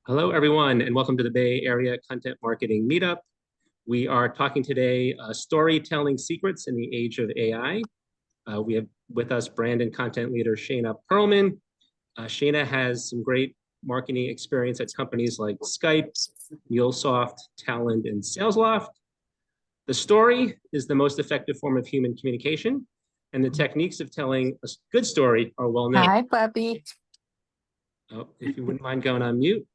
Hello, everyone, and welcome to the Bay Area Content Marketing Meetup. We are talking today storytelling secrets in the age of AI. We have with us brand and content leader Shana Pearlman. Shana has some great marketing experience at companies like Skype, MuleSoft, Talent, and SalesLoft. The story is the most effective form of human communication, and the techniques of telling a good story are well known. Hi, puppy. Oh, if you wouldn't mind going on mute.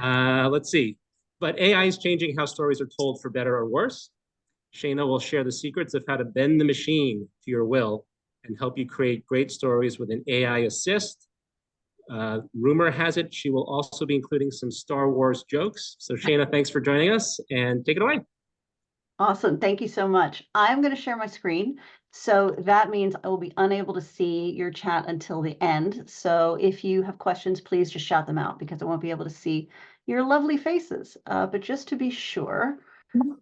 Let's see. But AI is changing how stories are told for better or worse. Shana will share the secrets of how to bend the machine to your will and help you create great stories with an AI assist. Rumor has it she will also be including some Star Wars jokes. So Shana, thanks for joining us and take it away. Awesome. Thank you so much. I'm going to share my screen. So that means I will be unable to see your chat until the end. So if you have questions, please just shout them out because I won't be able to see your lovely faces. But just to be sure.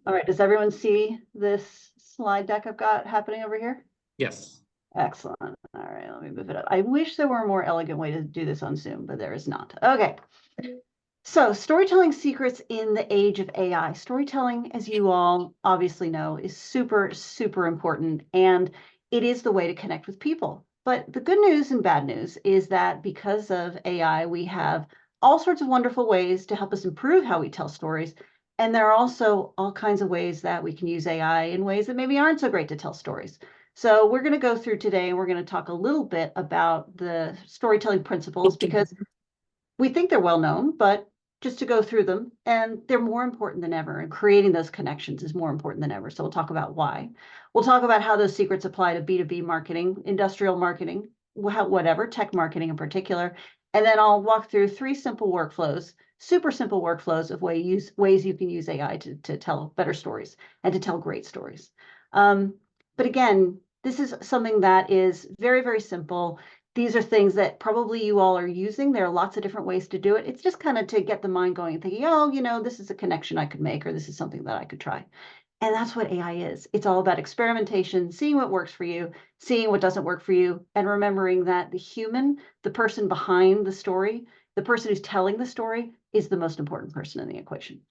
All right. Does everyone see this slide deck I've got happening over here? Yes. Excellent. All right. Let me move it up. I wish there were a more elegant way to do this on Zoom, but there is not. Okay. So storytelling secrets in the age of AI. Storytelling, as you all obviously know, is super, super important, and it is the way to connect with people. But the good news and bad news is that because of AI, we have all sorts of wonderful ways to help us improve how we tell stories. And there are also all kinds of ways that we can use AI in ways that maybe aren't so great to tell stories. So we're going to go through today, and we're going to talk a little bit about the storytelling principles because we think they're well known, but just to go through them, and they're more important than ever, and creating those connections is more important than ever. So we'll talk about why. We'll talk about how those secrets apply to B2B marketing, industrial marketing, whatever, tech marketing in particular. And then I'll walk through 3 simple workflows, super simple workflows of ways you can use AI to tell better stories and to tell great stories. But again, this is something that is very, very simple. These are things that probably you all are using. There are lots of different ways to do it. It's just kind of to get the mind going and thinking, oh, this is a connection I could make, or this is something that I could try. And that's what AI is. It's all about experimentation, seeing what works for you, seeing what doesn't work for you, and remembering that the human, the person behind the story, the person who's telling the story is the most important person in the equation.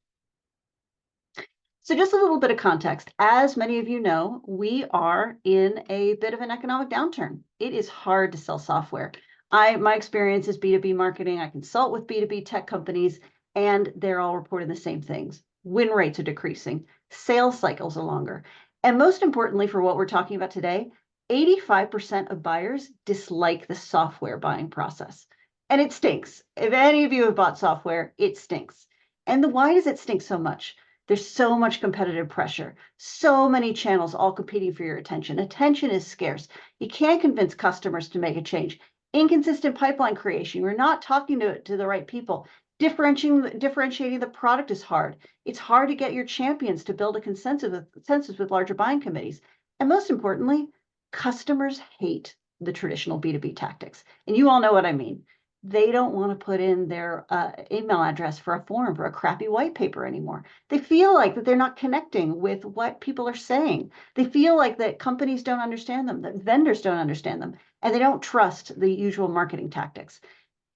So just a little bit of context. As many of you know, we are in a bit of an economic downturn. It is hard to sell software. My experience is B2B marketing. I consult with B2B tech companies, and they're all reporting the same things. Win rates are decreasing. Sales cycles are longer. And most importantly, for what we're talking about today, 85% of buyers dislike the software buying process. And it stinks. If any of you have bought software, it stinks. And why does it stink so much? There's so much competitive pressure, so many channels all competing for your attention. Attention is scarce. You can't convince customers to make a change. Inconsistent pipeline creation. We're not talking to the right people. Differentiating the product is hard. It's hard to get your champions to build a consensus with larger buying committees. And most importantly, customers hate the traditional B2B tactics. And you all know what I mean. They don't want to put in their email address for a form for a crappy white paper anymore. They feel like that they're not connecting with what people are saying. They feel like that companies don't understand them, that vendors don't understand them, and they don't trust the usual marketing tactics.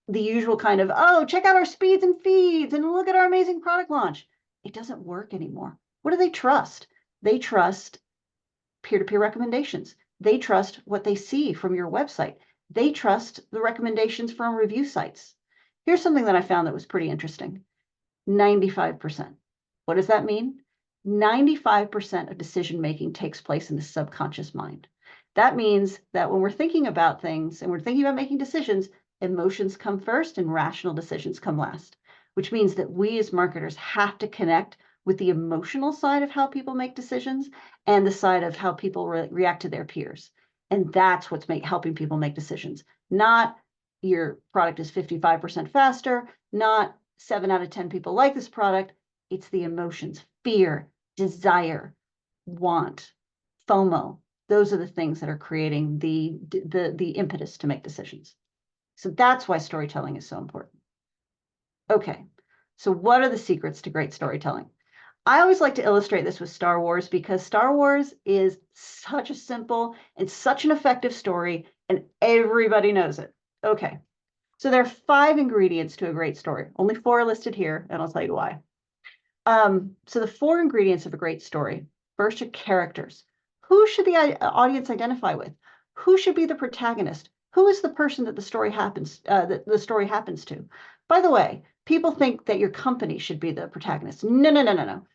The usual kind of, oh, check out our speeds and feeds and look at our amazing product launch. It doesn't work anymore. What do they trust? They trust peer-to-peer recommendations. They trust what they see from your website. They trust the recommendations from review sites. Here's something that I found that was pretty interesting. 95%. What does that mean? 95% of decision-making takes place in the subconscious mind. That means that when we're thinking about things and we're thinking about making decisions, emotions come first and rational decisions come last, which means that we as marketers have to connect with the emotional side of how people make decisions and the side of how people react to their peers. And that's what's helping people make decisions. Not your product is 55% faster, not 7 out of 10 people like this product. It's the emotions, fear, desire, want, FOMO. Those are the things that are creating the impetus to make decisions. So that's why storytelling is so important. Okay, so what are the secrets to great storytelling? I always like to illustrate this with Star Wars because Star Wars is such a simple and such an effective story, and everybody knows it. Okay, So there are 5 ingredients to a great story. Only 4 are listed here, and I'll tell you why. So the 4 ingredients of a great story. First are characters. Who should the audience identify with? Who should be the protagonist? Who is the person that the story happens to? By the way, people think that your company should be the protagonist. No, no, no, no, no.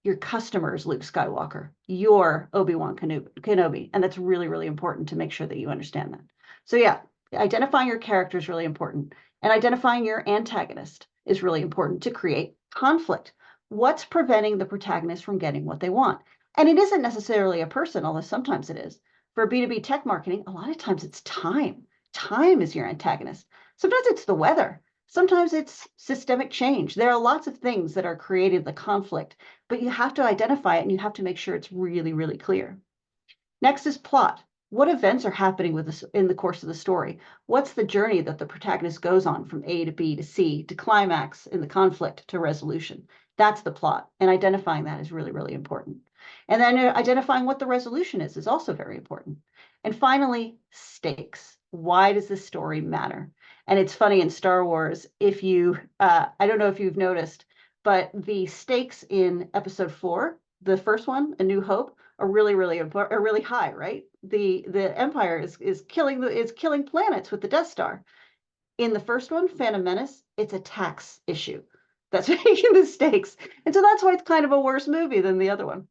Your customer is Luke Skywalker. You're Obi-Wan Kenobi. And that's really, really important to make sure that you understand that. So yeah, identifying your character is really important. And identifying your antagonist is really important to create conflict. What's preventing the protagonist from getting what they want? And it isn't necessarily a person, although sometimes it is. For B2B tech marketing, a lot of times it's time. Time is your antagonist. Sometimes it's the weather. Sometimes it's systemic change. There are lots of things that are creating the conflict, but you have to identify it and you have to make sure it's really, really clear. Next is plot. What events are happening with this in the course of the story? What's the journey that the protagonist goes on from A to B to C to climax in the conflict to resolution? That's the plot. And identifying that is really, really important. And then identifying what the resolution is also very important. And finally, stakes. Why does this story matter? And it's funny in Star Wars, if you, I don't know if you've noticed, but the stakes in episode 4, the first one, A New Hope, are really, really important, are really high, right? The Empire is killing planets with the Death Star. In the first one, Phantom Menace, it's a tax issue that's making the stakes, and so that's why it's kind of a worse movie than the other one.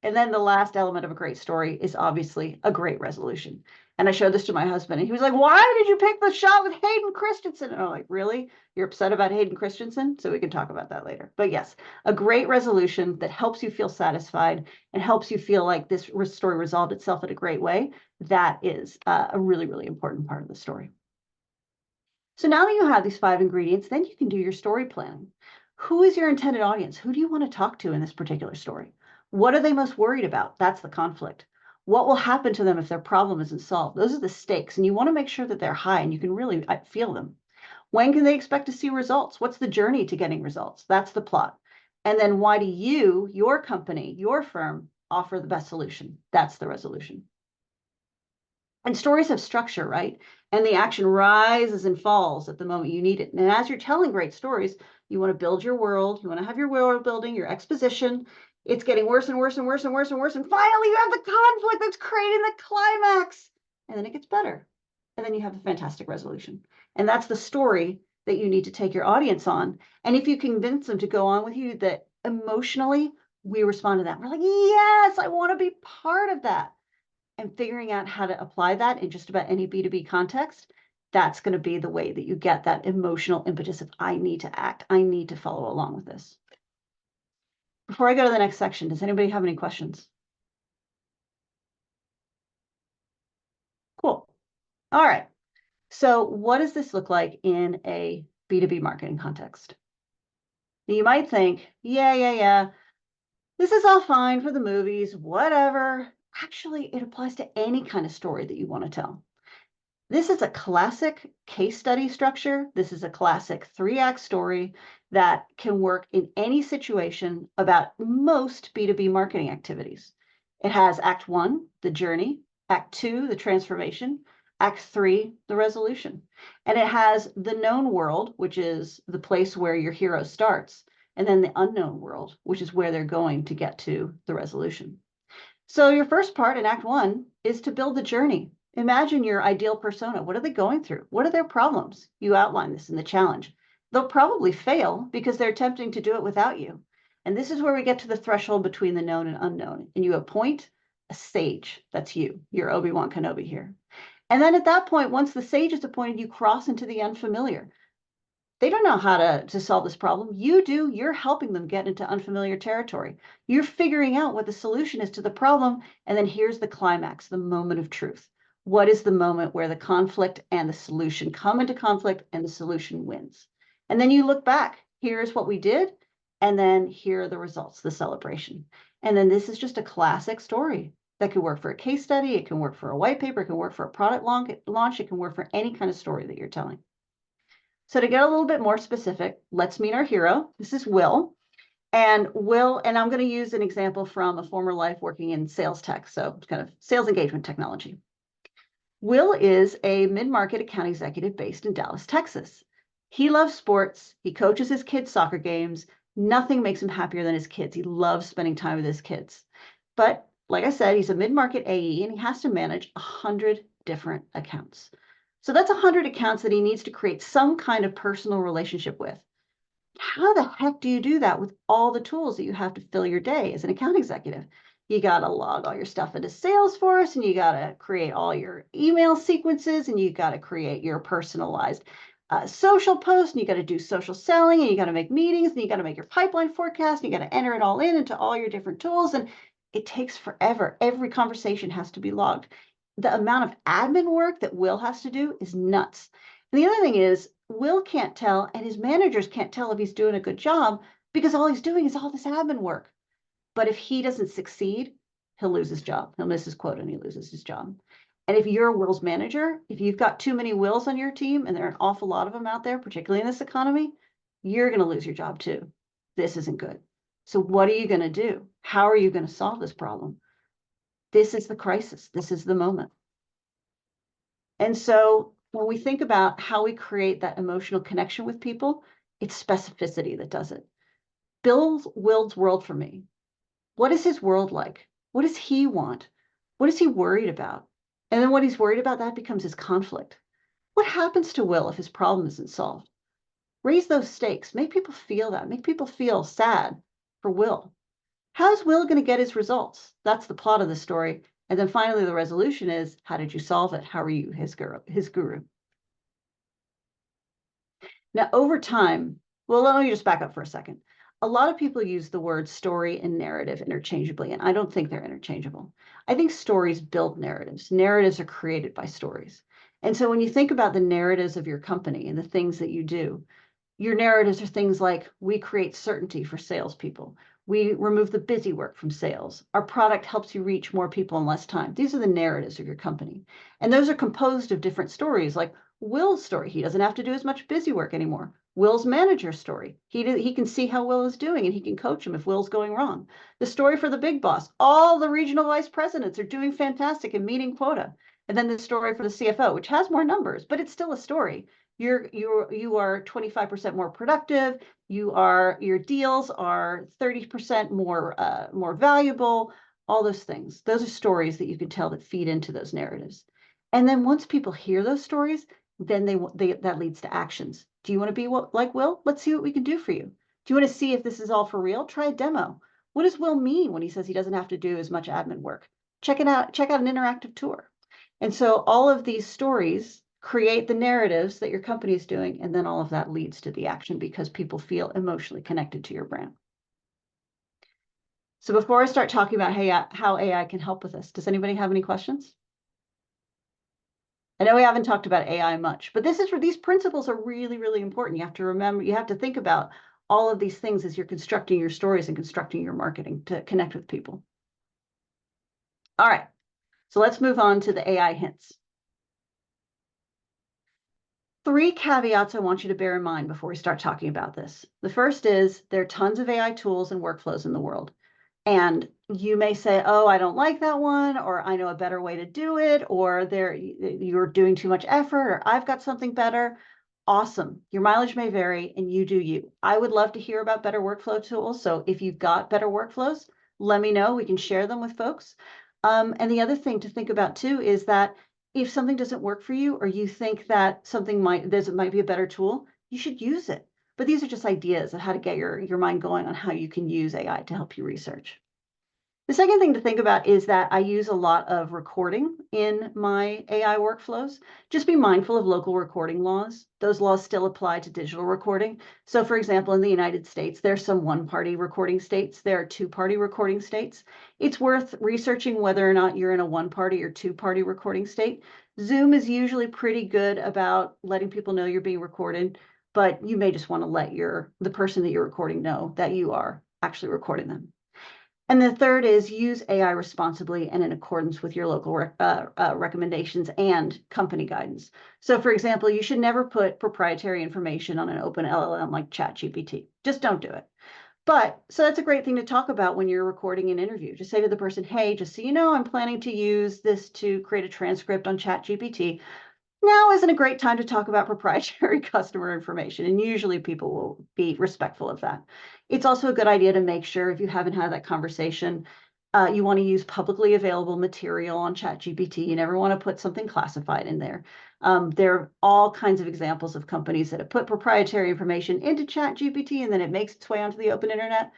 And then the last element of a great story is obviously a great resolution. And I showed this to my husband, and he was like, "Why did you pick the shot with Hayden Christensen?" And I'm like, "Really? You're upset about Hayden Christensen?" So we can talk about that later. But yes, a great resolution that helps you feel satisfied and helps you feel like this story resolved itself in a great way. That is a really, really important part of the story. So now that you have these 5 ingredients, then you can do your story planning. Who is your intended audience? Who do you want to talk to in this particular story? What are they most worried about? That's the conflict. What will happen to them if their problem isn't solved? Those are the stakes, and you want to make sure that they're high and you can really feel them. When can they expect to see results? What's the journey to getting results? That's the plot. And then why do you, your company, your firm, offer the best solution? That's the resolution. And stories have structure, right? And the action rises and falls at the moment you need it. And as you're telling great stories, you want to build your world. You want to have your world building, your exposition. It's getting worse and worse and worse and worse and worse. And finally, you have the conflict that's creating the climax. And then it gets better. And then you have the fantastic resolution. And that's the story that you need to take your audience on. And if you convince them to go on with you, that emotionally, we respond to that. We're like, yes, I want to be part of that. And figuring out how to apply that in just about any B2B context, that's going to be the way that you get that emotional impetus of, I need to act. I need to follow along with this. Before I go to the next section, does anybody have any questions? Cool. All right. So what does this look like in a B2B marketing context? Now, you might think, yeah, this is all fine for the movies, whatever. Actually, it applies to any kind of story that you want to tell. This is a classic case study structure. This is a classic 3-act story that can work in any situation about most B2B marketing activities. It has Act 1, the journey, Act 2, the transformation, Act 3, the resolution. And it has the known world, which is the place where your hero starts, and then the unknown world, which is where they're going to get to the resolution. So your first part in Act 1 is to build the journey. Imagine your ideal persona. What are they going through? What are their problems? You outline this in the challenge. They'll probably fail because they're attempting to do it without you. And this is where we get to the threshold between the known and unknown. And you appoint a sage. That's you. You're Obi-Wan Kenobi here. And then at that point, once the sage is appointed, you cross into the unfamiliar. They don't know how to solve this problem. You do. You're helping them get into unfamiliar territory. You're figuring out what the solution is to the problem. And then here's the climax, the moment of truth. What is the moment where the conflict and the solution come into conflict and the solution wins? And then you look back. Here's what we did. And then here are the results, the celebration. And then this is just a classic story that could work for a case study. It can work for a white paper. It can work for a product launch. It can work for any kind of story that you're telling. So to get a little bit more specific, let's meet our hero. This is Will. And I'm going to use an example from a former life working in sales tech, so kind of sales engagement technology. Will is a mid-market account executive based in Dallas, Texas. He loves sports. He coaches his kids' soccer games. Nothing makes him happier than his kids. He loves spending time with his kids. But like I said, he's a mid-market AE and he has to manage 100 different accounts. So that's 100 accounts that he needs to create some kind of personal relationship with. How the heck do you do that with all the tools that you have to fill your day as an account executive? You got to log all your stuff into Salesforce and you got to create all your email sequences and you got to create your personalized social posts and you got to do social selling and you got to make meetings and you got to make your pipeline forecast and you got to enter it all into all your different tools. And it takes forever. Every conversation has to be logged. The amount of admin work that Will has to do is nuts. And the other thing is, Will can't tell, and his managers can't tell if he's doing a good job because all he's doing is all this admin work. But if he doesn't succeed, he'll lose his job. He'll miss his quota and he loses his job. And if you're Will's manager, if you've got too many Wills on your team, and there are an awful lot of them out there, particularly in this economy, you're going to lose your job too. This isn't good. So what are you going to do? How are you going to solve this problem? This is the crisis. This is the moment. And so when we think about how we create that emotional connection with people, it's specificity that does it. Build Will's world for me. What is his world like? What does he want? What is he worried about? And then what he's worried about, that becomes his conflict. What happens to Will if his problem isn't solved? Raise those stakes. Make people feel that. Make people feel sad for Will. How's Will going to get his results? That's the plot of the story. And then finally, the resolution is, how did you solve it? How are you his guru? Now, over time, well, let me just back up for a second. A lot of people use the words story and narrative interchangeably, and I don't think they're interchangeable. I think stories build narratives. Narratives are created by stories. And so when you think about the narratives of your company and the things that you do, your narratives are things like, we create certainty for salespeople. We remove the busy work from sales. Our product helps you reach more people in less time. These are the narratives of your company. And those are composed of different stories, like Will's story. He doesn't have to do as much busy work anymore. Will's manager's story. He can see how Will is doing and he can coach him if Will's going wrong. The story for the big boss. All the regional vice presidents are doing fantastic and meeting quota. And then the story for the CFO, which has more numbers, but it's still a story. You are 25% more productive. Your deals are 30% more valuable. All those things. Those are stories that you can tell that feed into those narratives. And then once people hear those stories, then that leads to actions. Do you want to be like Will? Let's see what we can do for you. Do you want to see if this is all for real? Try a demo. What does Will mean when he says he doesn't have to do as much admin work? Check it out. Check out an interactive tour. And so all of these stories create the narratives that your company is doing, and then all of that leads to the action because people feel emotionally connected to your brand. So before I start talking about how AI can help with this, does anybody have any questions? I know we haven't talked about AI much, but these principles are really, really important. You have to remember, you have to think about all of these things as you're constructing your stories and constructing your marketing to connect with people. All right, so let's move on to the AI hints. 3 caveats I want you to bear in mind before we start talking about this. The first is there are tons of AI tools and workflows in the world. And you may say, oh, I don't like that one, or I know a better way to do it, or you're doing too much effort, or I've got something better. Awesome. Your mileage may vary and you do you. I would love to hear about better workflow tools. So if you've got better workflows, let me know. We can share them with folks. And the other thing to think about too is that if something doesn't work for you, or you think that something might be a better tool, you should use it. But these are just ideas of how to get your mind going on how you can use AI to help you research. The second thing to think about is that I use a lot of recording in my AI workflows. Just be mindful of local recording laws. Those laws still apply to digital recording. So for example, in the United States, there's some one-party recording states. There are two-party recording states. It's worth researching whether or not you're in a one-party or two-party recording state. Zoom is usually pretty good about letting people know you're being recorded, but you may just want to let the person that you're recording know that you are actually recording them. And the third is use AI responsibly and in accordance with your local recommendations and company guidance. So for example, you should never put proprietary information on an open LLM like ChatGPT. Just don't do it. But so that's a great thing to talk about when you're recording an interview. Just say to the person, hey, just so you know, I'm planning to use this to create a transcript on ChatGPT. Now isn't a great time to talk about proprietary customer information. And usually people will be respectful of that. It's also a good idea to make sure if you haven't had that conversation, you want to use publicly available material on ChatGPT. You never want to put something classified in there. There are all kinds of examples of companies that have put proprietary information into ChatGPT and then it makes its way onto the open internet.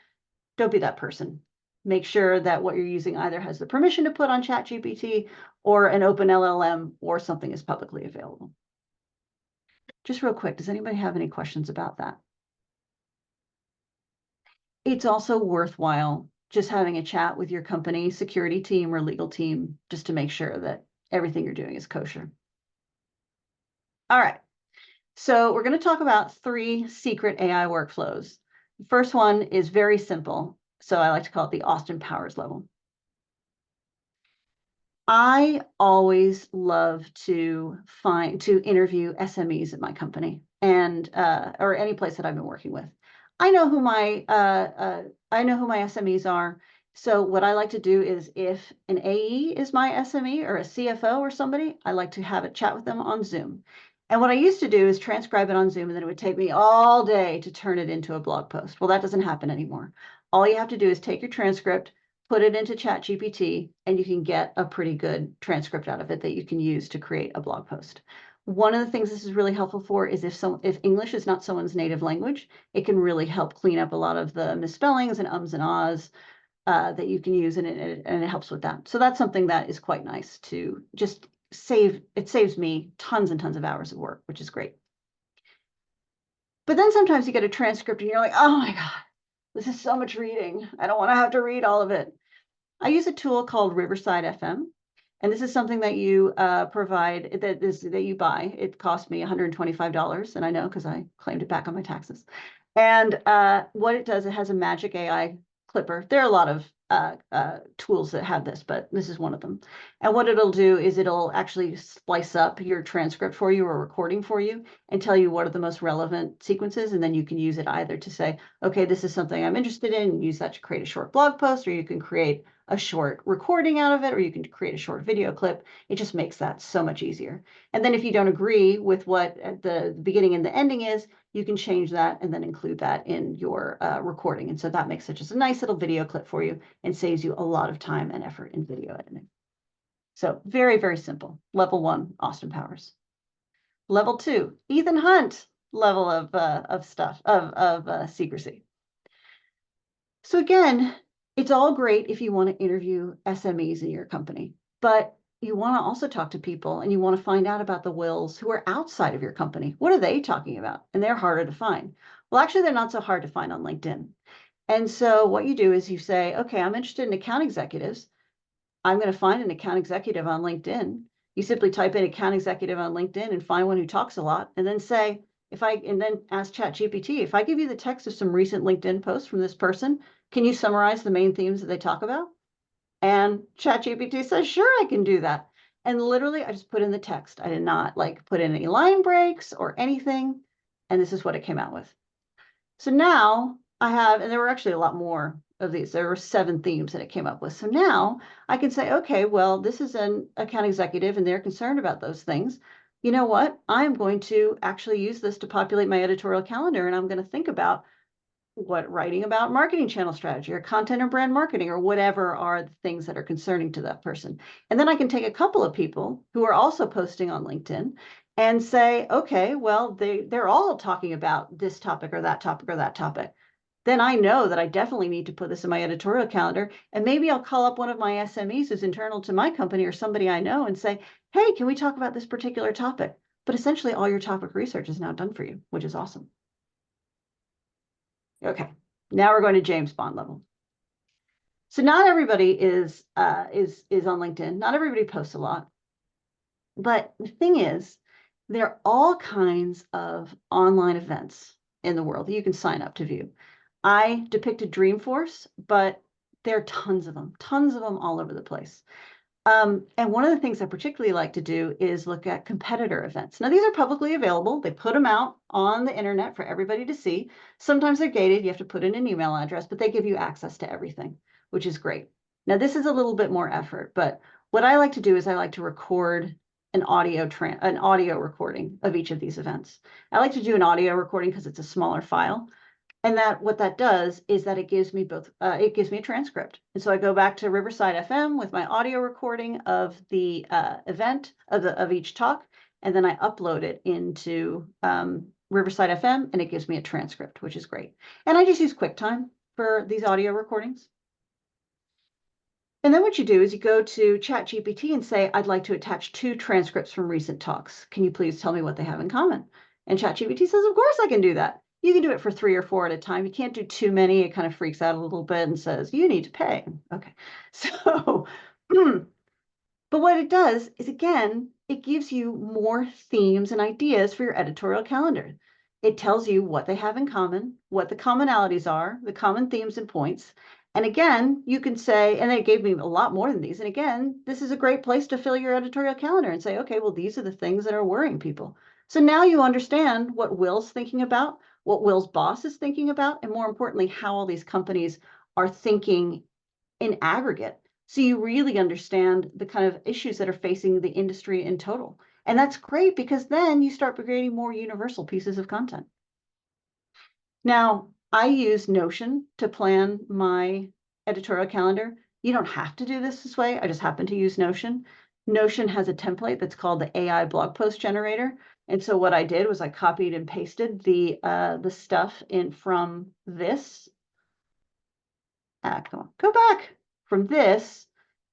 Don't be that person. Make sure that what you're using either has the permission to put on ChatGPT or an open LLM or something is publicly available. Just real quick, does anybody have any questions about that? It's also worthwhile just having a chat with your company security team or legal team just to make sure that everything you're doing is kosher. All right. So we're going to talk about 3 secret AI workflows. The first one is very simple. So I like to call it the Austin Powers level. I always love to interview SMEs at my company and or any place that I've been working with. I know who my SMEs are. So what I like to do is if an AE is my SME or a CFO or somebody, I like to have a chat with them on Zoom. And what I used to do is transcribe it on Zoom, and then it would take me all day to turn it into a blog post. Well, that doesn't happen anymore. All you have to do is take your transcript, put it into ChatGPT, and you can get a pretty good transcript out of it that you can use to create a blog post. One of the things this is really helpful for is if English is not someone's native language, it can really help clean up a lot of the misspellings and ums and ahs that you can use, and it helps with that. So that's something that is quite nice to just save. It saves me tons and tons of hours of work, which is great. But then sometimes you get a transcript and you're like, oh my God, this is so much reading. I don't want to have to read all of it. I use a tool called Riverside FM, and this is something that you provide that you buy. It cost me $125, and I know because I claimed it back on my taxes. And what it does, it has a magic AI clipper. There are a lot of tools that have this, but this is one of them. And what it'll do is it'll actually splice up your transcript for you or recording for you and tell you what are the most relevant sequences. And then you can use it either to say, okay, this is something I'm interested in, use that to create a short blog post, or you can create a short recording out of it, or you can create a short video clip. It just makes that so much easier. And then if you don't agree with what the beginning and the ending is, you can change that and then include that in your recording. And so that makes it just a nice little video clip for you and saves you a lot of time and effort in video editing. So very, very simple. Level 1, Austin Powers. Level 2, Ethan Hunt level of secrecy. So again, it's all great if you want to interview SMEs in your company, but you want to also talk to people and you want to find out about the wills who are outside of your company. What are they talking about? And they're harder to find. Well, actually, they're not so hard to find on LinkedIn. And so what you do is you say, okay, I'm interested in account executives. I'm going to find an account executive on LinkedIn. You simply type in account executive on LinkedIn and find one who talks a lot, and then say, and then ask ChatGPT, if I give you the text of some recent LinkedIn posts from this person, can you summarize the main themes that they talk about? And ChatGPT says, sure, I can do that. And literally, I just put in the text. I did not put in any line breaks or anything. And this is what it came out with. So now I have, and there were actually a lot more of these. There were 7 themes that it came up with. So now I can say, okay, well, this is an account executive and they're concerned about those things. You know what? I'm going to actually use this to populate my editorial calendar, and I'm going to think about writing about marketing channel strategy or content or brand marketing or whatever are the things that are concerning to that person. And then I can take a couple of people who are also posting on LinkedIn and say, okay, well, they're all talking about this topic or that topic or that topic. Then I know that I definitely need to put this in my editorial calendar. And maybe I'll call up one of my SMEs who's internal to my company or somebody I know and say, hey, can we talk about this particular topic? But essentially all your topic research is now done for you, which is awesome. Okay, now we're going to James Bond level. So not everybody is on LinkedIn. Not everybody posts a lot. But the thing is, there are all kinds of online events in the world that you can sign up to view. I depicted Dreamforce, but there are tons of them all over the place. And one of the things I particularly like to do is look at competitor events. Now, these are publicly available. They put them out on the internet for everybody to see. Sometimes they're gated. You have to put in an email address, but they give you access to everything, which is great. Now, this is a little bit more effort, but what I like to do is I like to record an audio recording of each of these events. I like to do an audio recording because it's a smaller file. And what that does is that it gives me it gives me a transcript. And so I go back to Riverside FM with my audio recording of the event of each talk, and then I upload it into Riverside FM, and it gives me a transcript, which is great. And I just use QuickTime for these audio recordings. And then what you do is you go to ChatGPT and say, I'd like to attach 2 transcripts from recent talks. Can you please tell me what they have in common? And ChatGPT says, of course I can do that. You can do it for 3 or 4 at a time. You can't do too many. It kind of freaks out a little bit and says, you need to pay. Okay. So, but what it does is, again, it gives you more themes and ideas for your editorial calendar. It tells you what they have in common, what the commonalities are, the common themes and points. And again, you can say, and it gave me a lot more than these. And again, this is a great place to fill your editorial calendar and say, okay, well, these are the things that are worrying people. So now you understand what Will's thinking about, what Will's boss is thinking about, and more importantly, how all these companies are thinking in aggregate. So you really understand the kind of issues that are facing the industry in total. And that's great because then you start creating more universal pieces of content. Now, I use Notion to plan my editorial calendar. You don't have to do this way. I just happen to use Notion. Notion has a template that's called the AI blog post generator. And so what I did was I copied and pasted the stuff in from this. Come on, go back from this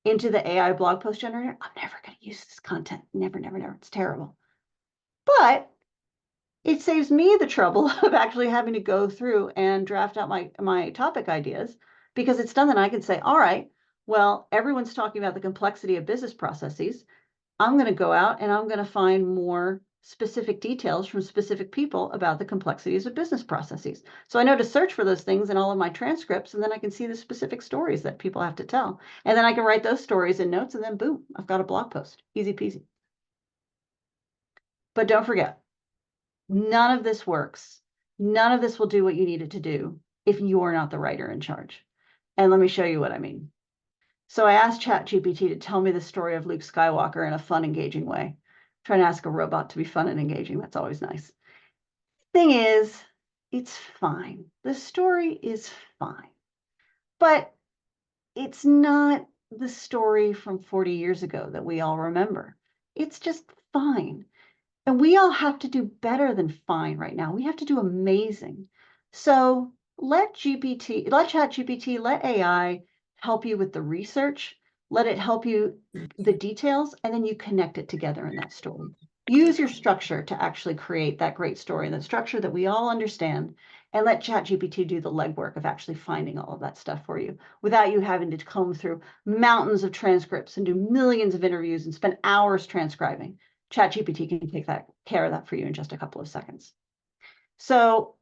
into the AI blog post generator. I'm never going to use this content. Never, never, never. It's terrible. But it saves me the trouble of actually having to go through and draft out my topic ideas because it's done. Then I can say, all right, well, everyone's talking about the complexity of business processes. I'm going to go out and I'm going to find more specific details from specific people about the complexities of business processes. So I know to search for those things in all of my transcripts, and then I can see the specific stories that people have to tell. And then I can write those stories in notes, and then boom, I've got a blog post. Easy peasy. But don't forget, none of this works. None of this will do what you need it to do if you're not the writer in charge. And let me show you what I mean. So I asked ChatGPT to tell me the story of Luke Skywalker in a fun, engaging way. I'm trying to ask a robot to be fun and engaging. That's always nice. Thing is, it's fine. The story is fine. But it's not the story from 40 years ago that we all remember. It's just fine. And we all have to do better than fine right now. We have to do amazing. So let ChatGPT, let AI help you with the research, let it help you the details, and then you connect it together in that story. Use your structure to actually create that great story and the structure that we all understand, and let ChatGPT do the legwork of actually finding all of that stuff for you without you having to comb through mountains of transcripts and do millions of interviews and spend hours transcribing. ChatGPT can take care of that for you in just a couple of seconds. So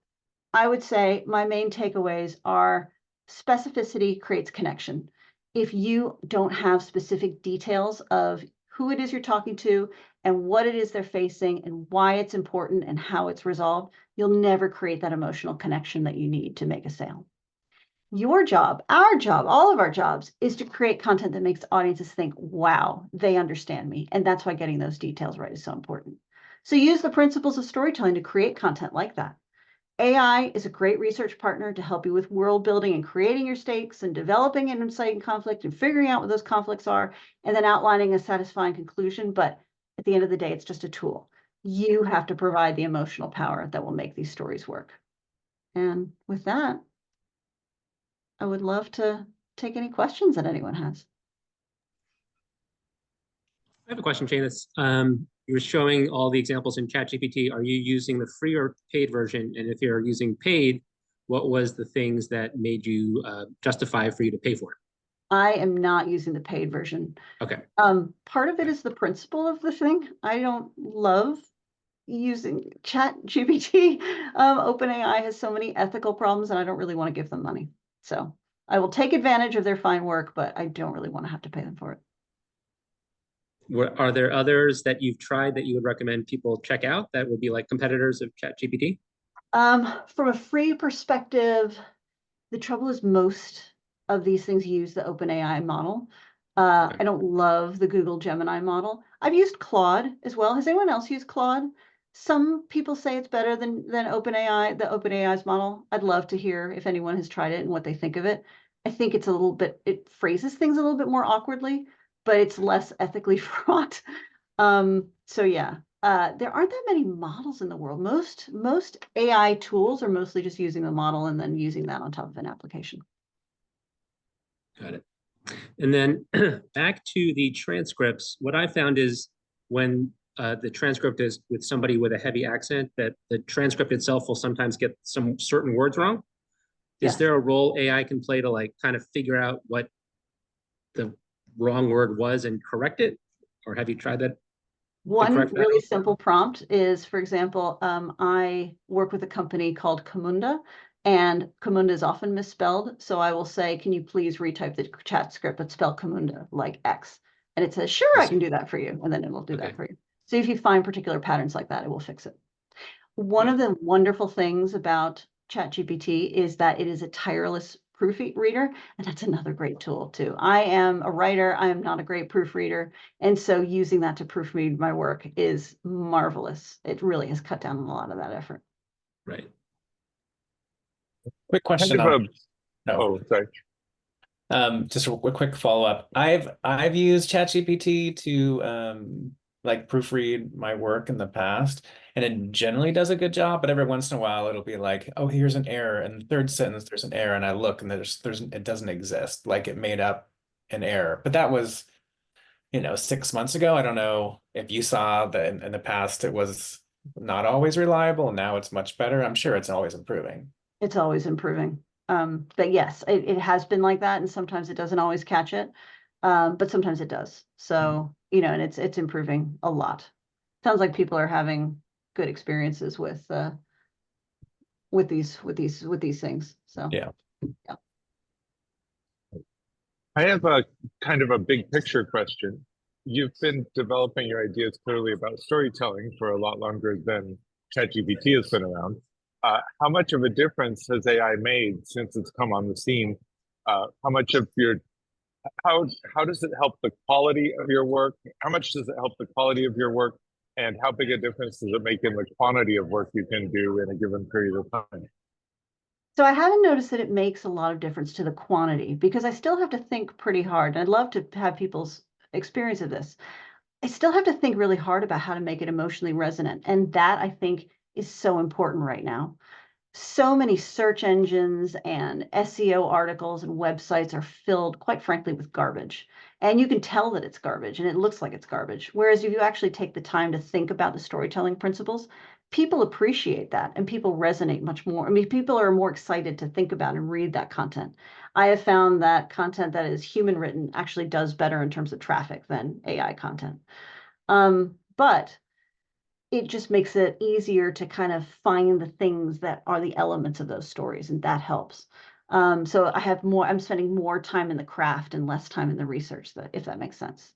I would say my main takeaways are specificity creates connection. If you don't have specific details of who it is you're talking to and what it is they're facing and why it's important and how it's resolved, you'll never create that emotional connection that you need to make a sale. Your job, our job, all of our jobs is to create content that makes audiences think, wow, they understand me. And that's why getting those details right is so important. So use the principles of storytelling to create content like that. AI is a great research partner to help you with world building and creating your stakes and developing an insight and conflict and figuring out what those conflicts are and then outlining a satisfying conclusion. But at the end of the day, it's just a tool. You have to provide the emotional power that will make these stories work. And with that, I would love to take any questions that anyone has. I have a question, Janice. You were showing all the examples in ChatGPT. Are you using the free or paid version? And if you're using paid, what was the things that made you justify for you to pay for it? I am not using the paid version. Okay. Part of it is the principle of the thing. I don't love using ChatGPT. OpenAI has so many ethical problems, and I don't really want to give them money. So I will take advantage of their fine work, but I don't really want to have to pay them for it. Are there others that you've tried that you would recommend people check out that would be like competitors of ChatGPT? From a free perspective, the trouble is most of these things use the OpenAI model. Okay. I don't love the Google Gemini model. I've used Claude as well. Has anyone else used Claude? Some people say it's better than OpenAI, the OpenAI's model. I'd love to hear if anyone has tried it and what they think of it. I think it's a little bit, it phrases things a little bit more awkwardly, but it's less ethically fraught. So yeah, there aren't that many models in the world. Most AI tools are mostly just using the model and then using that on top of an application. Got it. And then back to the transcripts, what I found is when the transcript is with somebody with a heavy accent, that the transcript itself will sometimes get some certain words wrong. Is Yes. there a role AI can play to like kind of figure out what the wrong word was and correct it? Or have you tried that to One correct that? really simple prompt is, for example, I work with a company called Camunda, and Camunda is often misspelled. So I will say, can you please retype the chat script but spell Camunda like X? And it says, sure, I can do that for you. And then it will do that Okay. for you. So if you find particular patterns like that, it will fix it. One Got of it. the wonderful things about ChatGPT is that it is a tireless proofreader, and that's another great tool too. I am a writer, I am not a great proofreader, and so using that to proofread my work is marvelous. It really has cut down on a lot of that effort. Right. Quick Kind question of on, a, no, oh, sorry. just a quick follow-up. I've used ChatGPT to like proofread my work in the past, and it generally does a good job, but every once in a while it'll be like, oh, here's an error. In the third sentence, there's an error, and I look and it doesn't exist. Like it made up an error. But that was, 6 months ago. I don't know if you saw that in the past it was not always reliable, and now it's much better. I'm sure it's always improving. It's always improving. But yes, it has been like that, and sometimes it doesn't always catch it, but sometimes it does. So, and it's improving a lot. Sounds like people are having good experiences with these things. So Yeah. yeah. I have a kind of a big picture question. You've been developing your ideas clearly about storytelling for a lot longer than ChatGPT has been around. How much of a difference has AI made since it's come on the scene? How much of your how does it help the quality of your work? How much does it help the quality of your work? And how big a difference does it make in the quantity of work you can do in a given period of time? So I haven't noticed that it makes a lot of difference to the quantity because I still have to think pretty hard. I'd love to have people's experience of this. I still have to think really hard about how to make it emotionally resonant. And that I think is so important right now. So many search engines and SEO articles and websites are filled, quite frankly, with garbage. And you can tell that it's garbage and it looks like it's garbage. Whereas if you actually take the time to think about the storytelling principles, people appreciate that and people resonate much more. I mean, people are more excited to think about and read that content. I have found that content that is human written actually does better in terms of traffic than AI content. But it just makes it easier to kind of find the things that are the elements of those stories, and that helps. So I'm spending more time in the craft and less time in the research, if that makes sense.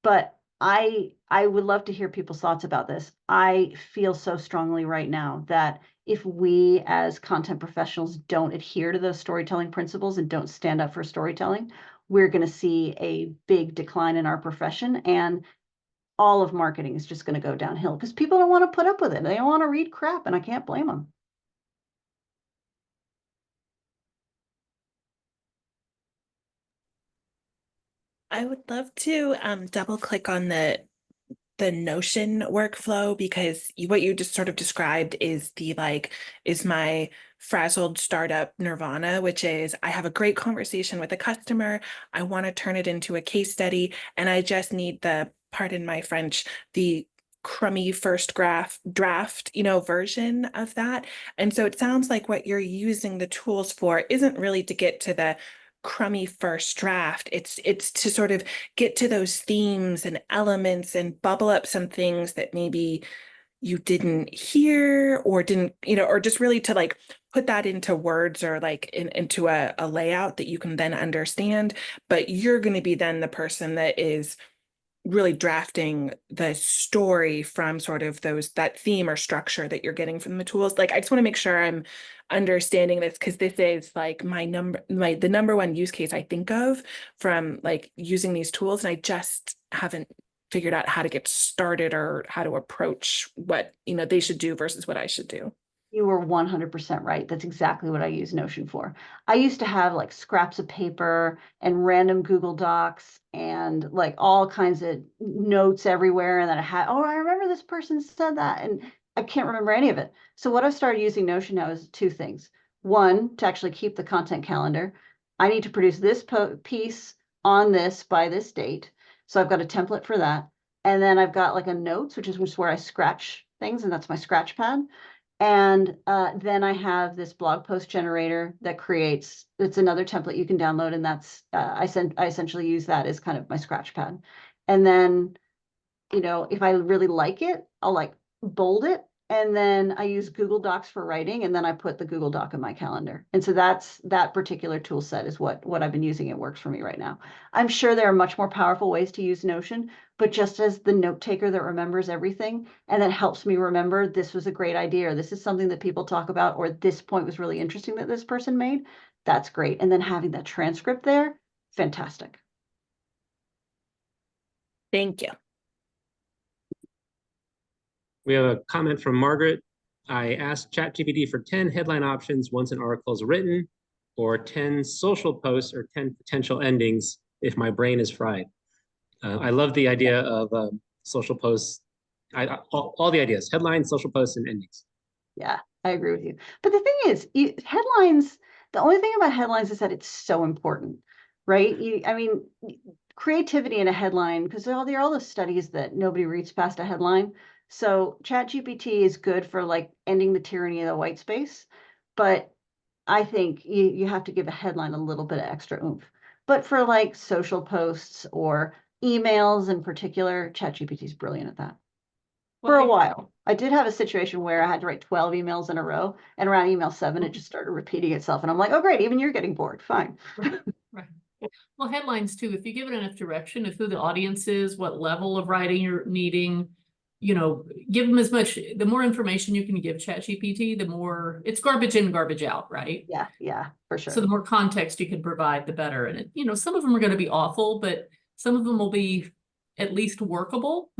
But I would love to hear people's thoughts about this. I feel so strongly right now that if we as content professionals don't adhere to those storytelling principles and don't stand up for storytelling, we're going to see a big decline in our profession, and all of marketing is just going to go downhill because people don't want to put up with it. They don't want to read crap, and I can't blame them. I would love to double click on the Notion workflow because what you just sort of described is is my frazzled startup nirvana, which is I have a great conversation with a customer. I want to turn it into a case study, and I just need pardon my French, the crummy first draft, version of that. And so it sounds like what you're using the tools for isn't really to get to the crummy first draft. It's to sort of get to those themes and elements and bubble up some things that maybe you didn't hear or didn't, or just really to like put that into words or like into a layout that you can then understand. But you're going to be then the person that is really drafting the story from sort of that theme or structure that you're getting from the tools. Like, I just want to make sure I'm understanding this, because this is like the number one use case I think of from like using these tools, and I just haven't figured out how to get started or how to approach what, they should do versus what I should do. You were 100% right. That's exactly what I use Notion for. I used to have like scraps of paper and random Google Docs and like all kinds of notes everywhere. And then I remember this person said that, and I can't remember any of it. So what I've started using Notion now is two things. One, to actually keep the content calendar. I need to produce this piece on this by this date. So I've got a template for that. And then I've got like a notes, which is where I scratch things, and that's my scratch pad. And then I have this blog post generator that it's another template you can download. And that's, I essentially use that as kind of my scratch pad. And then, if I really like it, I'll like bold it. And then I use Google Docs for writing. And then I put the Google Doc in my calendar. And so that particular tool set is what I've been using. It works for me right now. I'm sure there are much more powerful ways to use Notion, but just as the note taker that remembers everything and that helps me remember this was a great idea, or this is something that people talk about, or this point was really interesting that this person made, that's great. And then having that transcript there, fantastic. Thank you. We have a comment from Margaret. I asked ChatGPT for 10 headline options once an article is written, or 10 social posts, or 10 potential endings if my brain is fried. I love the idea of social posts. All the ideas, headlines, social posts, and endings. Yeah, I agree with you. But the thing is, headlines, the only thing about headlines is that it's so important, right? Creativity in a headline, because there are all those studies that nobody reads past a headline. So ChatGPT is good for like ending the tyranny of the white space, but I think you have to give a headline a little bit of extra oomph. But for like social posts or emails in particular, ChatGPT is brilliant at that. For a while, I did have a situation where I had to write 12 emails in a row, and around email 7, it just started repeating itself. And I'm like, oh, great, even you're getting bored. Fine. Right. Well, headlines too, if you give it enough direction of who the audience is, what level of writing you're needing, give them as much, the more information you can give ChatGPT, the more it's garbage in, garbage out, right? Yeah, for sure. So the more context you can provide, the better. And some of them are going to be awful, but some of them will be at least workable.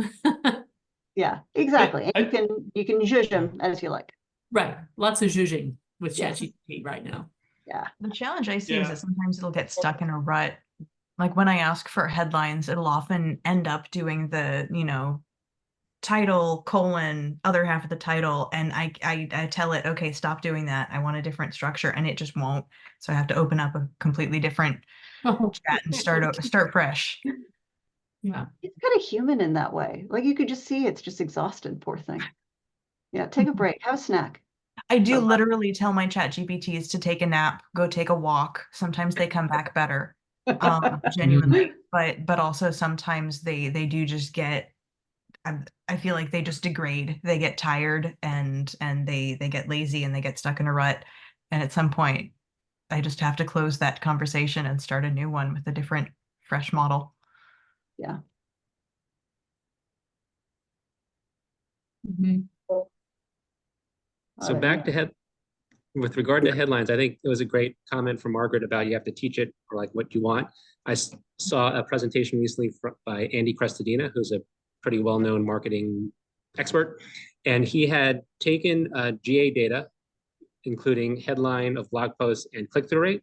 Yeah, exactly. And you can zhuzh them as you like. Right. Lots of zhuzhing with ChatGPT right now. Yeah. The challenge I see is that sometimes it'll get stuck in a rut. Like when I ask for headlines, it'll often end up doing the, title, other half of the title. And I tell it, okay, stop doing that. I want a different structure, and it just won't. So I have to open up a completely different chat and start fresh. Yeah. It's kind of human in that way. Like you could just see it's just exhausted, poor thing. Yeah, take a break, have a snack. I do literally tell my ChatGPTs to take a nap, go take a walk. Sometimes they come back better, genuinely. But also sometimes they do just get, I feel like they just degrade. They get tired and they get lazy and they get stuck in a rut. And at some point, I just have to close that conversation and start a new one with a different, fresh model. Yeah. Mm-hmm. So back to with regard to headlines, I think it was a great comment from Margaret about you have to teach it for like what you want. I saw a presentation recently by Andy Crestodina, who's a pretty well-known marketing expert, and he had taken GA data, including headline of blog posts and click-through rate,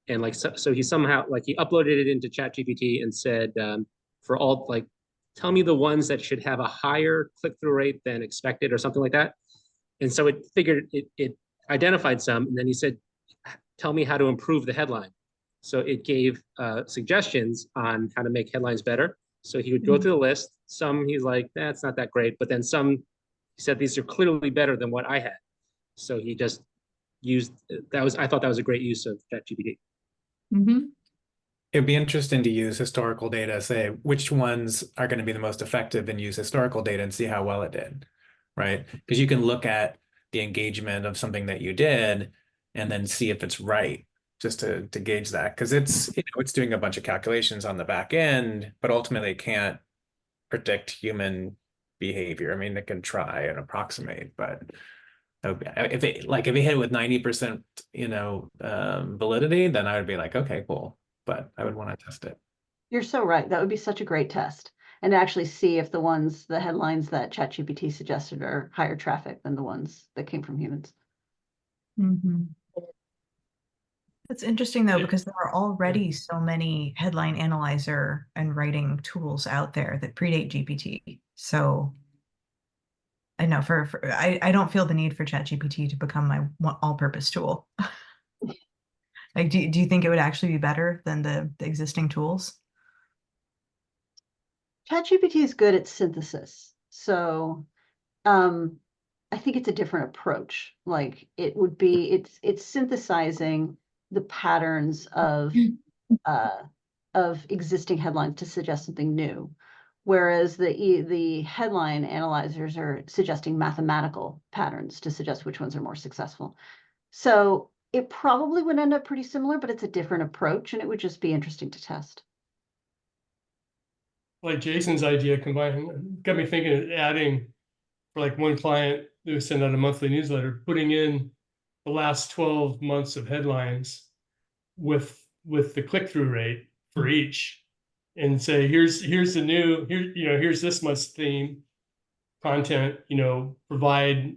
and like so he somehow he uploaded it into ChatGPT and said for all tell me the ones that should have a higher click-through rate than expected or something like that. And so it figured it identified some, and then he said, tell me how to improve the headline. So it gave suggestions on how to make headlines better. So he would go through the list. Some he's like, that's not that great. But then some, he said, these are clearly better than what I had. So he just used, I thought that was a great use of ChatGPT. Mm-hmm. It'd be interesting to use historical data, say which ones are going to be the most effective, and use historical data and see how well it did, right? Because you can look at the engagement of something that you did and then see if it's right, just to gauge that. Because it's, it's doing a bunch of calculations on the back end, but ultimately it can't predict human behavior. I mean, it can try and approximate, but if it hit it with 90%, validity, then I would be like, okay, cool. But I would want to test it. You're so right. That would be such a great test. And actually see if the headlines that ChatGPT suggested are higher traffic than the ones that came from humans. Mm-hmm. That's interesting though, because there are already so many headline analyzer and writing tools out there that predate GPT. So I know I don't feel the need for ChatGPT to become my all-purpose tool. Like, do you think it would actually be better than the existing tools? ChatGPT is good at synthesis. So I think it's a different approach. Like it's synthesizing the patterns of existing headlines to suggest something new. Whereas the headline analyzers are suggesting mathematical patterns to suggest which ones are more successful. So it probably would end up pretty similar, but it's a different approach, and it would just be interesting to test. Like Jason's idea combined got me thinking of adding, for like one client who sent out a monthly newsletter, putting in the last 12 months of headlines with the click-through rate for each, and say, here's this much theme content, provide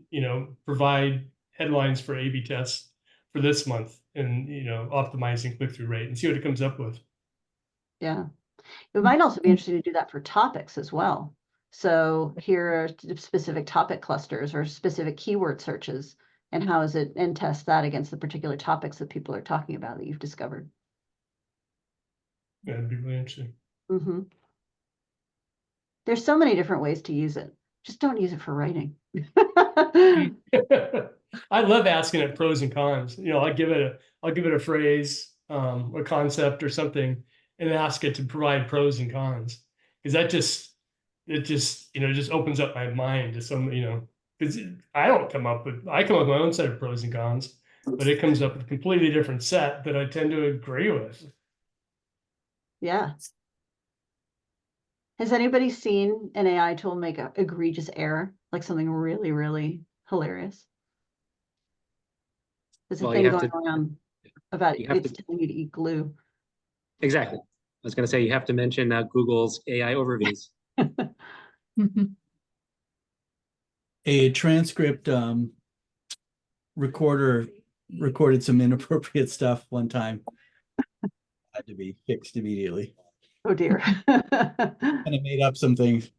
headlines for A/B tests for this month, and optimizing click-through rate, and see what it comes up with. Yeah. It might also be interesting to do that for topics as well. So here are specific topic clusters or specific keyword searches, and and test that against the particular topics that people are talking about that you've discovered. That'd be really interesting. Mm-hmm. There's so many different ways to use it. Just don't use it for writing. I love asking it pros and cons. I'll give it a phrase, a concept or something, and ask it to provide pros and cons, because it just opens up my mind to some, because I come up with my own set of pros and cons, but it comes up with a completely different set that I tend to agree with. Yeah. Has anybody seen an AI tool make an egregious error, like something really, really hilarious? There's a thing going around about it's telling you to eat glue. Exactly. I was going to say, you have to mention Google's AI overviews. A transcript recorder recorded some inappropriate stuff one time. Had to be fixed immediately. Oh dear. And it made up some things.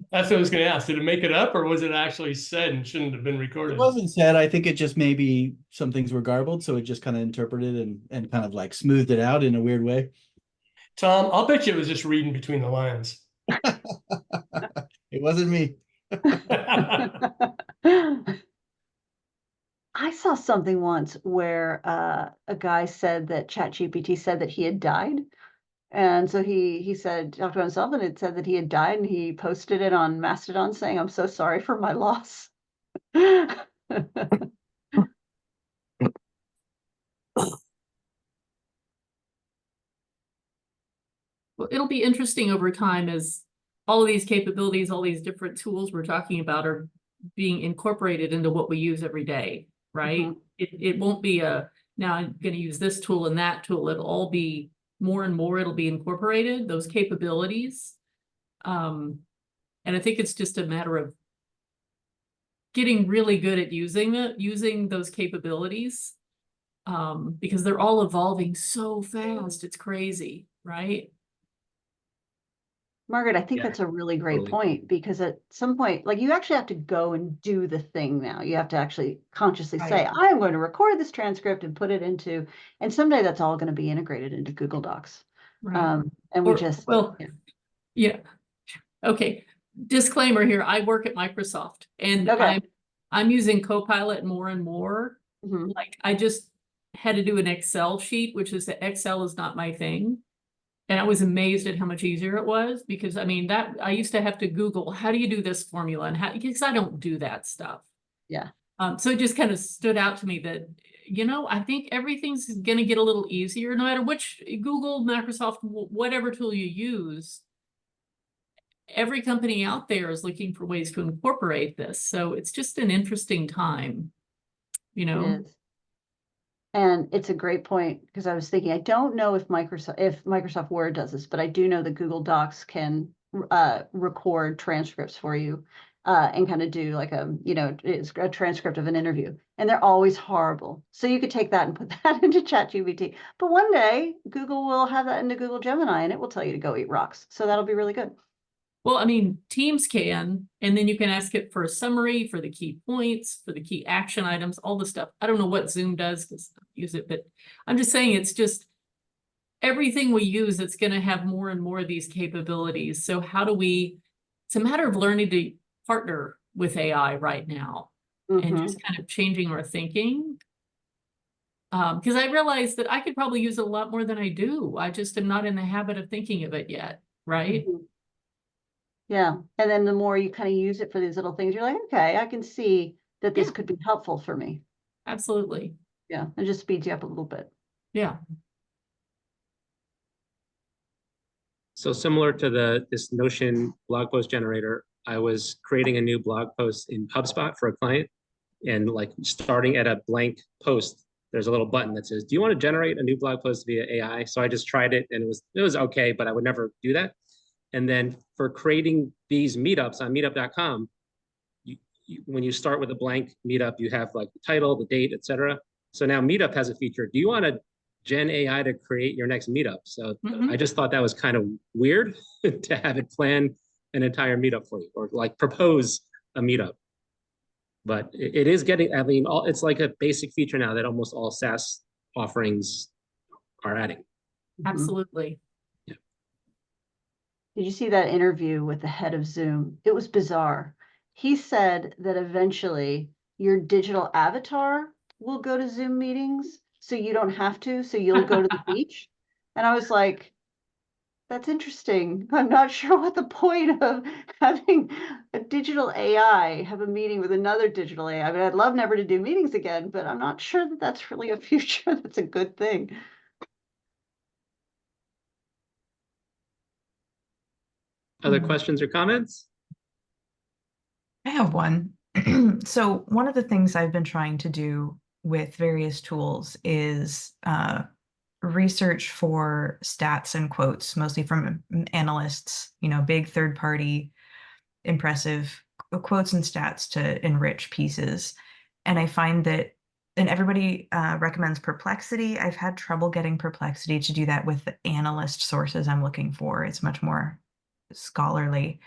That's what I was going to ask. Did it make it up, or was it actually said and shouldn't have been recorded? It wasn't said. I think it just maybe some things were garbled, so it just kind of interpreted and kind of like smoothed it out in a weird way. Tom, I'll bet you it was just reading between the lines. It wasn't me. I saw something once where a guy said that ChatGPT said that he had died. And so he said, talked to himself, and it said that he had died, and he posted it on Mastodon saying, "I'm so sorry for my loss." Well, it'll be interesting over time as all of these capabilities, all these different tools we're talking about are being incorporated into what we use every day, right? Mm-hmm. It won't be now I'm going to use this tool and that tool. It'll all be more and more, it'll be incorporated, those capabilities. And I think it's just a matter of getting really good at using those capabilities, because they're all evolving so fast. It's crazy, right? Margaret, I think that's a really great point, because at some point, like, you actually have to go and do the thing now. You have to actually consciously say, I'm going to record this transcript and put it into, and someday that's all going to be integrated into Google Docs. Right. And yeah. Okay. Disclaimer here. I work at Microsoft, and I'm using Copilot more and more. Mm-hmm. Like, I just had to do an Excel sheet, which is that Excel is not my thing. And I was amazed at how much easier it was, because I mean, that I used to have to Google, how do you do this formula? And because I don't do that stuff. Yeah. So it just kind of stood out to me that, I think everything's going to get a little easier, no matter which Google, Microsoft, whatever tool you use. every company out there is looking for ways to incorporate this. So it's just an interesting time, you know? It is. And it's a great point, because I was thinking, I don't know if Microsoft Word does this, but I do know that Google Docs can record transcripts for you and kind of do like it's a transcript of an interview, and they're always horrible. So you could take that and put that into ChatGPT. But one day Google will have that into Google Gemini, and it will tell you to go eat rocks. So that'll be really good. Well, I mean, Teams can, and then you can ask it for a summary, for the key points, for the key action items, all the stuff. I don't know what Zoom does because I don't use it, but I'm just saying it's just everything we use, it's going to have more and more of these capabilities. So how do we, it's a matter of learning to partner with AI right now and just kind of changing our thinking. Because I realized that I could probably use it a lot more than I do. I just am not in the habit of thinking of it yet, right? Yeah. And then the more you kind of use it for these little things, you're like, okay, I can see that this could be helpful for me. Absolutely. Yeah. It just speeds you up a little bit. Yeah. So similar to this Notion blog post generator, I was creating a new blog post in HubSpot for a client, and like starting at a blank post, there's a little button that says, do you want to generate a new blog post via AI? So I just tried it, and it was okay, but I would never do that. And then for creating these meetups on meetup.com, when you start with a blank meetup, you have like the title, the date, etc. So now Meetup has a feature. Do you want to Gen AI to create your next meetup? So I just thought that was kind of weird to have it plan an entire meetup for you, or like propose a meetup. But it is getting, I mean, it's like a basic feature now that almost all SaaS offerings are adding. Absolutely. Did you see that interview with the head of Zoom? It was bizarre. He said that eventually your digital avatar will go to Zoom meetings, so you don't have to, so you'll go to the beach. And I was like, that's interesting. I'm not sure what the point of having a digital AI have a meeting with another digital AI. I mean, I'd love never to do meetings again, but I'm not sure that that's really a future that's a good thing. Other questions or comments? I have one. So one of the things I've been trying to do with various tools is research for stats and quotes, mostly from analysts, big third-party impressive quotes and stats to enrich pieces. And I find that, and everybody recommends Perplexity. I've had trouble getting Perplexity to do that with the analyst sources I'm looking for. It's much more scholarly.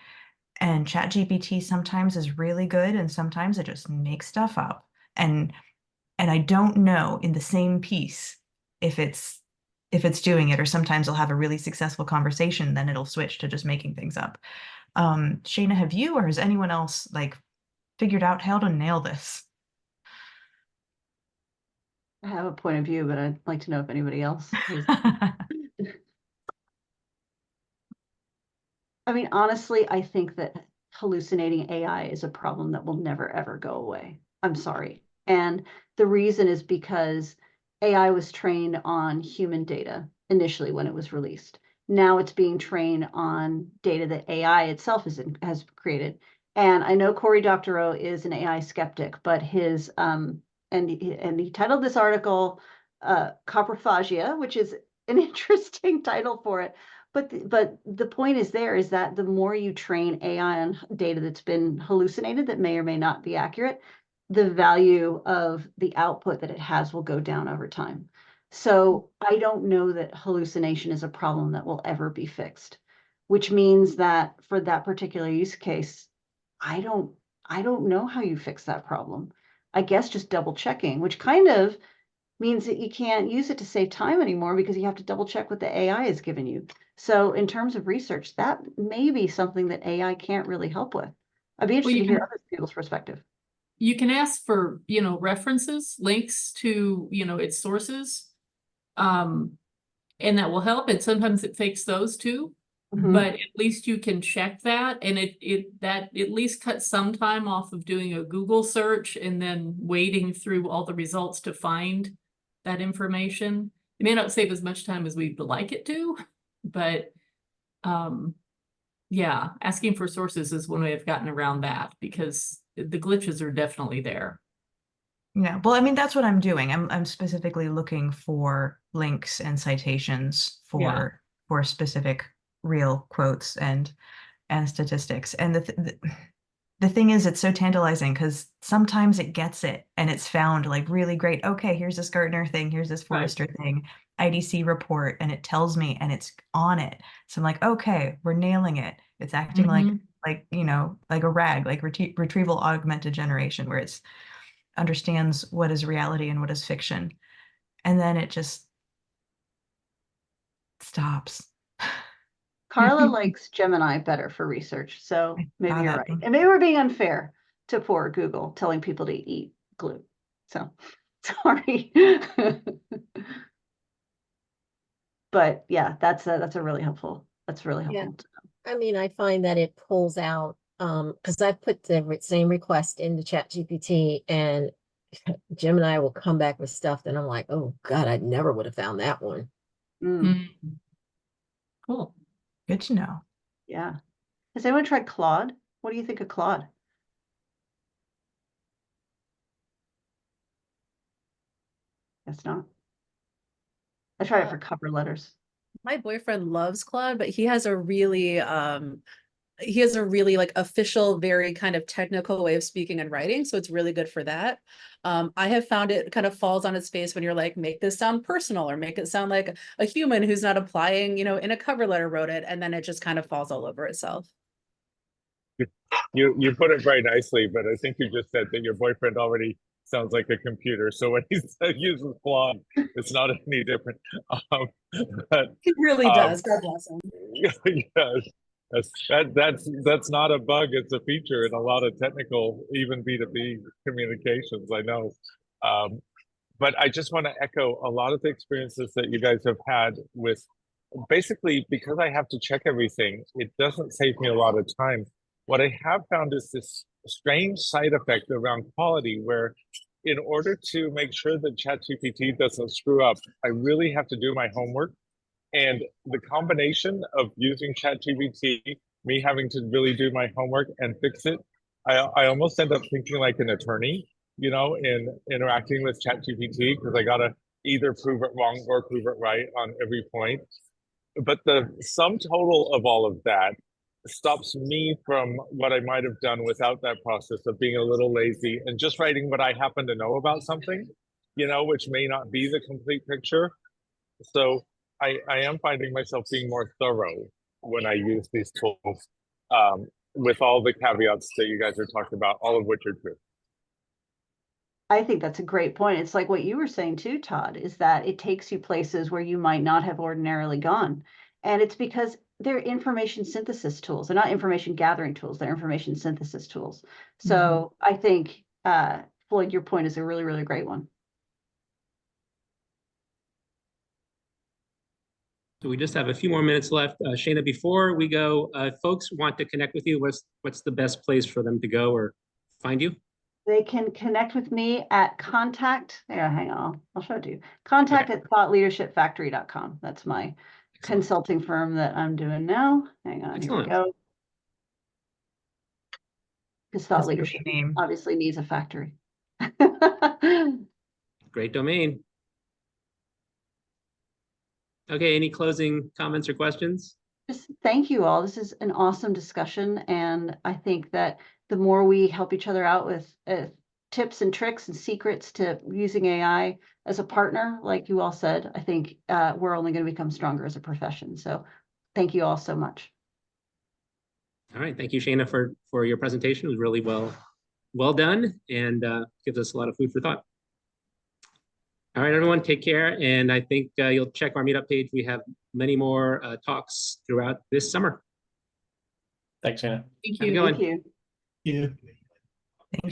And ChatGPT sometimes is really good, and sometimes it just makes stuff up. And I don't know in the same piece if it's doing it, or sometimes I'll have a really successful conversation, then it'll switch to just making things up. Shana, have you, or has anyone else figured out how to nail this? I have a point of view, but I'd like to know if anybody else has. I mean, honestly, I think that hallucinating AI is a problem that will never, ever go away. I'm sorry. And the reason is because AI was trained on human data initially when it was released. Now it's being trained on data that AI itself has created. And I know Cory Doctorow is an AI skeptic, but his and he titled this article Coprophagia, which is an interesting title for it. But the point is that the more you train AI on data that's been hallucinated, that may or may not be accurate, the value of the output that it has will go down over time. So I don't know that hallucination is a problem that will ever be fixed, which means that for that particular use case, I don't know how you fix that problem. I guess just double checking, which kind of means that you can't use it to save time anymore because you have to double check what the AI has given you. So in terms of research, that may be something that AI can't really help with. I'd be interested to hear other people's perspective. You can ask for, references, links to, its sources. And that will help. And sometimes it fakes those too. But at least you can check that, and that at least cuts some time off of doing a Google search and then wading through all the results to find that information. It may not save as much time as we'd like it to, but Yeah, asking for sources is one way I've gotten around that, because the glitches are definitely there. Yeah, well, I mean, that's what I'm doing. I'm specifically looking for links and citations for specific real quotes and statistics. And the thing is, it's so tantalizing because sometimes it gets it and it's found like really great. Okay, here's this Gartner thing, here's this Forrester thing, IDC report, and it tells me and it's on it. So I'm like, okay, we're nailing it. It's acting like you know, like a RAG, like retrieval augmented generation, where it's understands what is reality and what is fiction. And then it just stops. Carla likes Gemini better for research, so maybe you're right. And maybe we're being unfair to poor Google, telling people to eat glue. So sorry. But yeah, that's a really helpful. That's really helpful. I mean, I find that it pulls out, because I put the same request into ChatGPT, and Gemini will come back with stuff that I'm like, oh God, I never would have found that one. Cool. Good to know. Yeah. Has anyone tried Claude? What do you think of Claude? Guess not. I tried it for cover letters. My boyfriend loves Claude, but he has a really like official, very kind of technical way of speaking and writing. So it's really good for that. I have found it kind of falls on its face when you're like, make this sound personal or make it sound like a human who's not applying, you know, in a cover letter wrote it, and then it just kind of falls all over itself. You put it very nicely, but I think you just said that your boyfriend already sounds like a computer. So when he uses Claude, it's not any different. But, He really does. God bless him. Yes, that's not a bug. It's a feature in a lot of technical, even B2B communications. I know. But I just want to echo a lot of the experiences that you guys have had with, basically, because I have to check everything, it doesn't save me a lot of time. What I have found is this strange side effect around quality, where in order to make sure that ChatGPT doesn't screw up, I really have to do my homework. And the combination of using ChatGPT, me having to really do my homework and fix it, I almost end up thinking like an attorney, you know, in interacting with ChatGPT, because I gotta either prove it wrong or prove it right on every point. But the sum total of all of that stops me from what I might have done without that process of being a little lazy and just writing what I happen to know about something, you know, which may not be the complete picture. So I am finding myself being more thorough when I use these tools, with all the caveats that you guys are talking about, all of which are true. I think that's a great point. It's like what you were saying too, Todd, is that it takes you places where you might not have ordinarily gone. And it's because they're information synthesis tools. They're not information gathering tools. They're information synthesis tools. So I think, Floyd, your point is a really, really great one. So we just have a few more minutes left. Shana, before we go, folks want to connect with you. What's the best place for them to go or find you? They can connect with me at contact. Yeah, hang on. I'll show it to you. Contact at thoughtleadershipfactory.com. That's my consulting firm that I'm doing now. Hang on, here we go. Because thought leadership obviously needs a factory. Great domain. Okay, any closing comments or questions? Just thank you all. This is an awesome discussion. And I think that the more we help each other out with tips and tricks and secrets to using AI as a partner, like you all said, I think we're only going to become stronger as a profession. So thank you all so much. All right, thank you, Shana, for your presentation. It was really well done, and gives us a lot of food for thought. All right, everyone, take care. And I think you'll check our meetup page. We have many more talks throughout this summer. Thanks, Shana. Thank you. Thank you. Yeah.